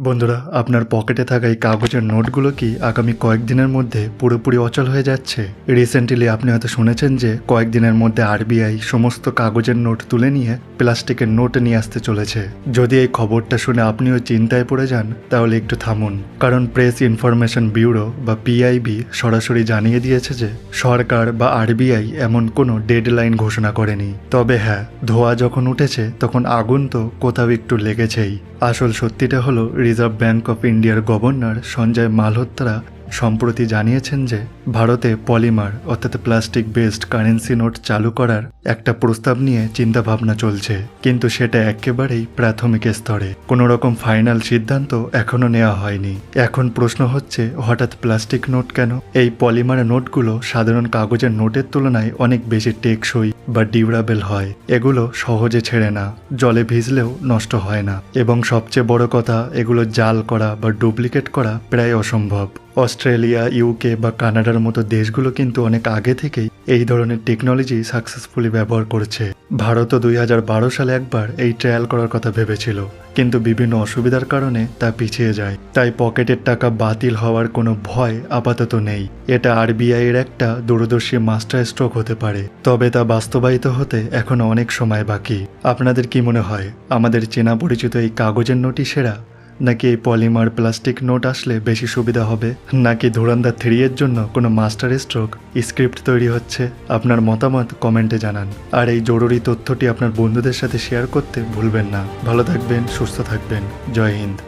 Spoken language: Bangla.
বন্ধুরা, আপনার পকেটে থাকা এই কাগজের নোটগুলো কি আগামী কয়েকদিনের মধ্যে পুরোপুরি অচল হয়ে যাচ্ছে? রিসেন্টলি আপনি হয়তো শুনেছেন যে কয়েকদিনের মধ্যে আরবিআই সমস্ত কাগজের নোট তুলে নিয়ে প্লাস্টিকের নোট নিয়ে আসতে চলেছে। যদি এই খবরটা শুনে আপনিও চিন্তায় পড়ে যান তাহলে একটু থামুন, কারণ প্রেস ইনফরমেশন ব্যুরো বা পিআইবি সরাসরি জানিয়ে দিয়েছে যে সরকার বা আরবিআই এমন কোনো ডেডলাইন ঘোষণা করেনি। তবে হ্যাঁ, ধোঁয়া যখন উঠেছে তখন আগুন তো কোথাও একটু লেগেছেই। আসল সত্যিটা হলো রিজার্ভ ব্যাঙ্ক অফ ইন্ডিয়ার গভর্নর সঞ্জয় মালহোত্রা সম্প্রতি জানিয়েছেন যে ভারতে পলিমার অর্থাৎ প্লাস্টিক বেসড কারেন্সি নোট চালু করার একটা প্রস্তাব নিয়ে চিন্তাভাবনা চলছে, কিন্তু সেটা একেবারেই প্রাথমিক স্তরে। কোনো রকম ফাইনাল সিদ্ধান্ত এখনো নেওয়া হয়নি। এখন প্রশ্ন হচ্ছে, হঠাৎ প্লাস্টিক নোট কেন? এই পলিমার নোটগুলো সাধারণ কাগজের নোটের তুলনায় অনেক বেশি টেকসই বা ডিউরেবল হয়। এগুলো সহজে ছেড়ে না, জলে ভিজলেও নষ্ট হয় না, এবং সবচেয়ে বড় কথা, এগুলো জাল করা বা ডুপ্লিকেট করা প্রায় অসম্ভব। অস্ট্রেলিয়া, ইউকে বা কানাডার মতো দেশগুলো কিন্তু অনেক আগে থেকেই এই ধরনের টেকনোলজি সাকসেসফুলি ব্যবহার করছে। ভারতও 2012 সালে একবার এই ট্রায়াল করার কথা ভেবেছিল, কিন্তু বিভিন্ন অসুবিধার কারণে তা পিছিয়ে যায়। তাই পকেটের টাকা বাতিল হওয়ার কোনো ভয় আপাতত নেই। এটা আরবিআই এর একটা দূরদর্শী মাস্টার স্ট্রোক হতে পারে, তবে তা বাস্তবায়িত হতে এখনো অনেক সময় বাকি। আপনাদের কি মনে হয়, আমাদের চেনা পরিচিত এই কাগজের নোটই সেরা, নাকি এই পলিমার প্লাস্টিক নোট আসলে বেশি সুবিধা হবে, নাকি ধুরন্ধর 3 এর জন্য কোনো মাস্টার স্ট্রোক স্ক্রিপ্ট তৈরি হচ্ছে? আপনার মতামত কমেন্টে জানান, আর এই জরুরি তথ্যটি আপনার বন্ধুদের সাথে শেয়ার করতে ভুলবেন না। ভালো থাকবেন, সুস্থ থাকবেন। জয় হিন্দ।